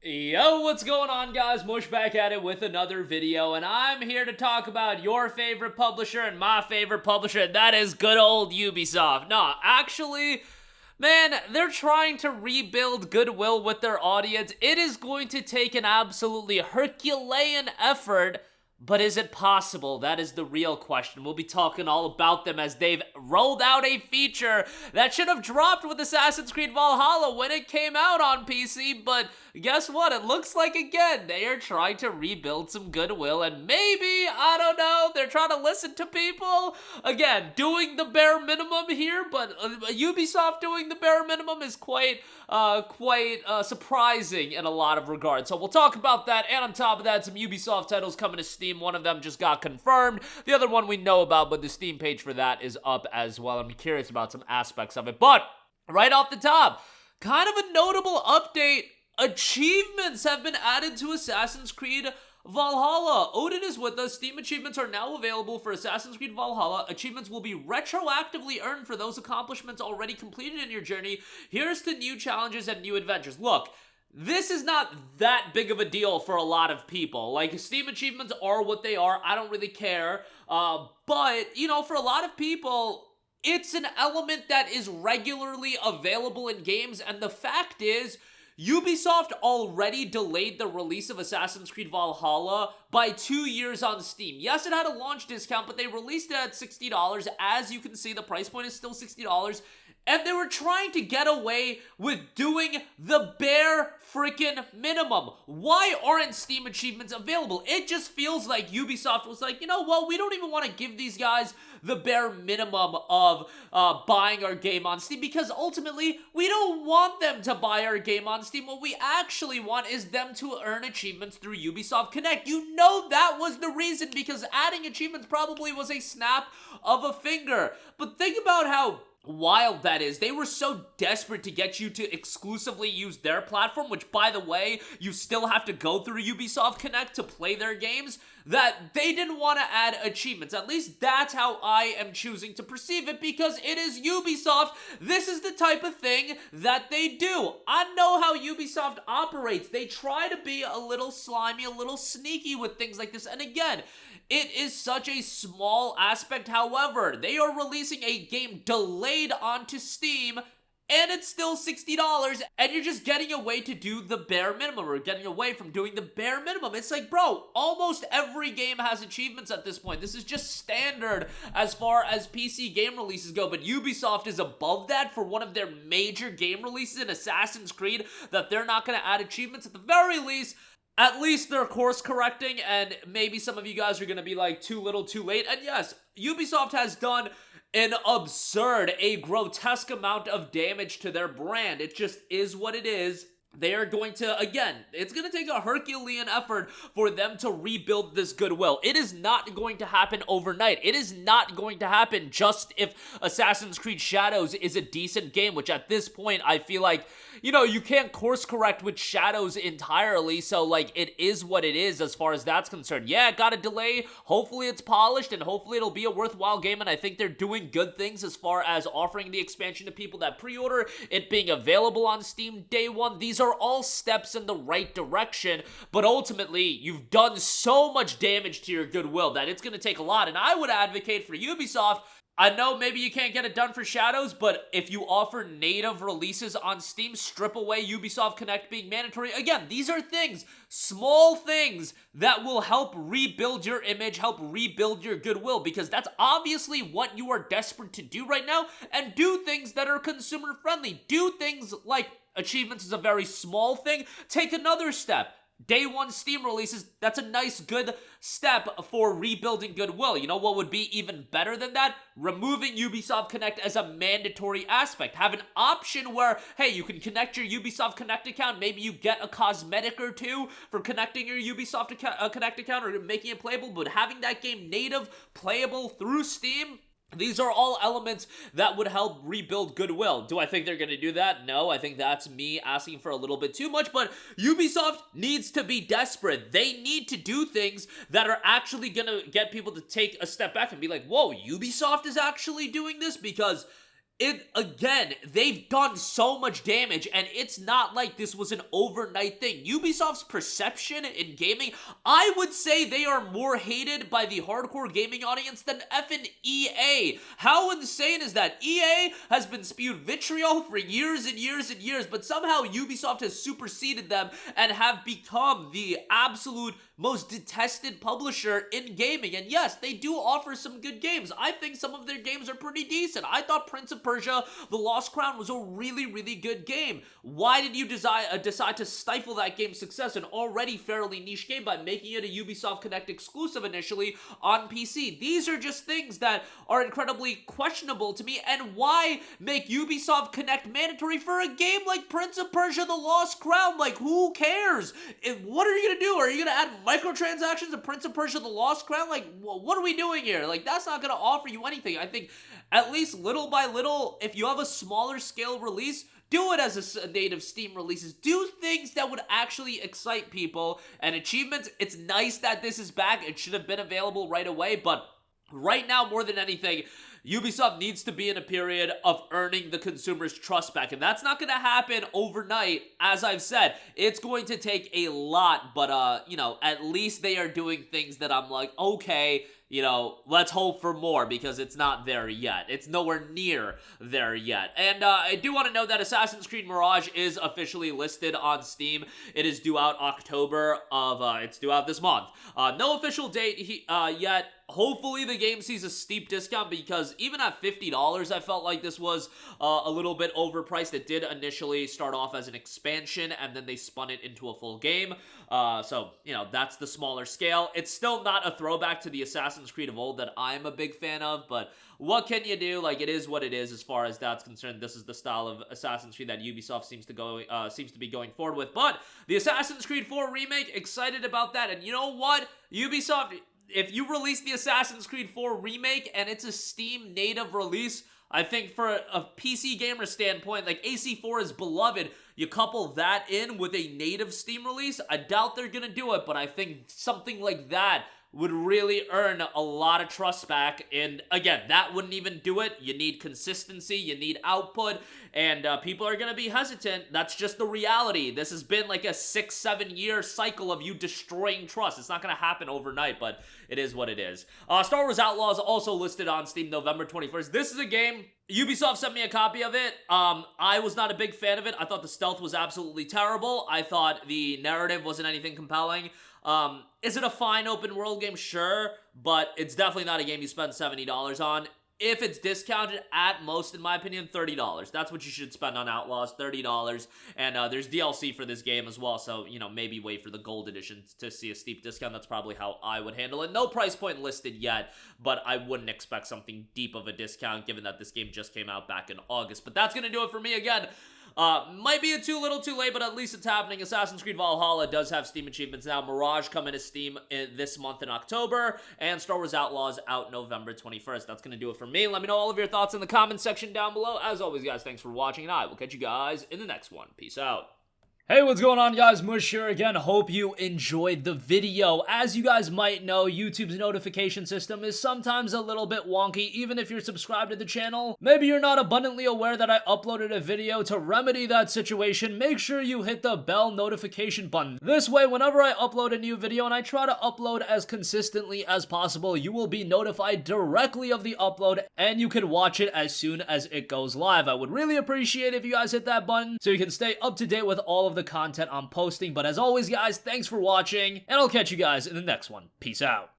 Yo, what's going on, guys? Mush back at it with another video, and I'm here to talk about your favorite publisher and my favorite publisher, and that is good old Ubisoft. No, actually, man, they're trying to rebuild goodwill with their audience. It is going to take an absolutely Herculean effort, but is it possible? That is the real question. We'll be talking all about them as they've rolled out a feature that should have dropped with Assassin's Creed Valhalla when it came out on PC, but guess what? It looks like, again, they are trying to rebuild some goodwill, and maybe, I don't know, they're trying to listen to people. Again, doing the bare minimum here, but Ubisoft doing the bare minimum is quite surprising in a lot of regards. So we'll talk about that, and on top of that, some Ubisoft titles coming to Steam. One of them just got confirmed. The other one we know about, but the Steam page for that is up as well. I'm curious about some aspects of it. But right off the top, kind of a notable update. Achievements have been added to Assassin's Creed Valhalla. Odin is with us. Steam achievements are now available for Assassin's Creed Valhalla. Achievements will be retroactively earned for those accomplishments already completed in your journey. Here's to new challenges and new adventures. Look, this is not that big of a deal for a lot of people. Like, Steam achievements are what they are. I don't really care. But, you know, for a lot of people, it's an element that is regularly available in games. And the fact is, Ubisoft already delayed the release of Assassin's Creed Valhalla by 2 years on Steam. Yes, it had a launch discount, but they released it at $60. As you can see, the price point is still $60. And they were trying to get away with doing the bare freaking minimum. Why aren't Steam achievements available? It just feels like Ubisoft was like, you know what, we don't even want to give these guys the bare minimum of buying our game on Steam, because ultimately, we don't want them to buy our game on Steam. What we actually want is them to earn achievements through Ubisoft Connect. You know that was the reason, because adding achievements probably was a snap of a finger. But think about how wild that is. They were so desperate to get you to exclusively use their platform, which, by the way, you still have to go through Ubisoft Connect to play their games, that they didn't want to add achievements. At least that's how I am choosing to perceive it, because it is Ubisoft. This is the type of thing that they do. I know how Ubisoft operates. They try to be a little slimy, a little sneaky with things like this. And again, it is such a small aspect. However, they are releasing a game delayed onto Steam, and it's still $60, and you're just getting away to do the bare minimum, or getting away from doing the bare minimum. It's like, bro, almost every game has achievements at this point. This is just standard as far as PC game releases go, but Ubisoft is above that for one of their major game releases in Assassin's Creed, that they're not going to add achievements. At the very least, at least they're course correcting, and maybe some of you guys are going to be like, too little, too late. And yes, Ubisoft has done an absurd, a grotesque amount of damage to their brand. It just is what it is. They are going to, again, it's going to take a Herculean effort for them to rebuild this goodwill. It is not going to happen overnight. It is not going to happen just if Assassin's Creed Shadows is a decent game, which at this point, I feel like, you know, you can't course correct with Shadows entirely, so, like, it is what it is as far as that's concerned. Yeah, it got a delay. Hopefully it's polished, and hopefully it'll be a worthwhile game, and I think they're doing good things as far as offering the expansion to people that pre-order, it being available on Steam day one. These are all steps in the right direction, but ultimately, you've done so much damage to your goodwill that it's going to take a lot, and I would advocate for Ubisoft. I know maybe you can't get it done for Shadows, but if you offer native releases on Steam, strip away Ubisoft Connect being mandatory. Again, these are things, small things, that will help rebuild your image, help rebuild your goodwill, because that's obviously what you are desperate to do right now, and do things that are consumer friendly. Do things like achievements is a very small thing. Take another step. Day one Steam releases, that's a nice, good step for rebuilding goodwill. You know what would be even better than that? Removing Ubisoft Connect as a mandatory aspect. Have an option where, hey, you can connect your Ubisoft Connect account. Maybe you get a cosmetic or two for connecting your Ubisoft Connect account or making it playable, but having that game native, playable through Steam, these are all elements that would help rebuild goodwill. Do I think they're going to do that? No, I think that's me asking for a little bit too much, but Ubisoft needs to be desperate. They need to do things that are actually going to get people to take a step back and be like, whoa, Ubisoft is actually doing this? Because Again, they've done so much damage, and it's not like this was an overnight thing. Ubisoft's perception in gaming, I would say they are more hated by the hardcore gaming audience than effing EA. How insane is that? EA has been spewed vitriol for years and years and years, but somehow Ubisoft has superseded them and have become the absolute most detested publisher in gaming. And yes, they do offer some good games. I think some of their games are pretty decent. I thought Prince of Persia: The Lost Crown was a really, really good game. Why did you decide to stifle that game's success, an already fairly niche game, by making it a Ubisoft Connect exclusive initially on PC? These are just things that are incredibly questionable to me. And why make Ubisoft Connect mandatory for a game like Prince of Persia: The Lost Crown? Like, who cares? What are you gonna do? Are you gonna add microtransactions to Prince of Persia: The Lost Crown? Like, what are we doing here? Like, that's not gonna offer you anything. I think at least little by little, if you have a smaller scale release, do it as a native Steam releases. Do things that would actually excite people. And achievements, it's nice that this is back. It should have been available right away, but right now, more than anything, Ubisoft needs to be in a period of earning the consumer's trust back, and that's not going to happen overnight. As I've said, it's going to take a lot, but, you know, at least they are doing things that I'm like, okay, you know, let's hope for more, because it's not there yet. It's nowhere near there yet. And I do want to note that Assassin's Creed Mirage is officially listed on Steam. It is due out October of, it's due out this month. No official date yet. Hopefully the game sees a steep discount, because even at $50, I felt like this was a little bit overpriced. It did initially start off as an expansion, and then they spun it into a full game. So, you know, that's the smaller scale. It's still not a throwback to the Assassin's Creed of old that I'm a big fan of, but what can you do? Like, it is what it is as far as that's concerned. This is the style of Assassin's Creed that Ubisoft seems to be going forward with. But the Assassin's Creed 4 remake, excited about that. And you know what? Ubisoft, if you release the Assassin's Creed 4 remake and it's a Steam native release, I think for a PC gamer standpoint, like AC4 is beloved. You couple that in with a native Steam release, I doubt they're gonna do it, but I think something like that would really earn a lot of trust back. And again, that wouldn't even do it. You need consistency, you need output, and people are going to be hesitant. That's just the reality. This has been like a 6-7 year cycle of you destroying trust. It's not going to happen overnight, but it is what it is. Star Wars Outlaws also listed on Steam November 21st. This is a game, Ubisoft sent me a copy of it. I was not a big fan of it. I thought the stealth was absolutely terrible. I thought the narrative wasn't anything compelling. Is it a fine open world game? Sure, but it's definitely not a game you spend $70 on. If it's discounted, at most, in my opinion, $30. That's what you should spend on Outlaws, $30. And there's DLC for this game as well, so, you know, maybe wait for the gold edition to see a steep discount. That's probably how I would handle it. No price point listed yet, but I wouldn't expect something deep of a discount, given that this game just came out back in August. But that's going to do it for me again. Might be too little too late, but at least it's happening. Assassin's Creed Valhalla does have Steam achievements now. Mirage coming to Steam this month in October, and Star Wars Outlaws out November 21st. That's going to do it for me. Let me know all of your thoughts in the comment section down below. As always, guys, thanks for watching, and I will catch you guys in the next one. Peace out. Hey, what's going on, guys? Mush here again. Hope you enjoyed the video. As you guys might know, YouTube's notification system is sometimes a little bit wonky, even if you're subscribed to the channel. Maybe you're not abundantly aware that I uploaded a video. To remedy that situation, make sure you hit the bell notification button. This way, whenever I upload a new video, and I try to upload as consistently as possible, you will be notified directly of the upload, and you can watch it as soon as it goes live. I would really appreciate it if you guys hit that button so you can stay up to date with all of the content I'm posting. But as always, guys, thanks for watching, and I'll catch you guys in the next one. Peace out.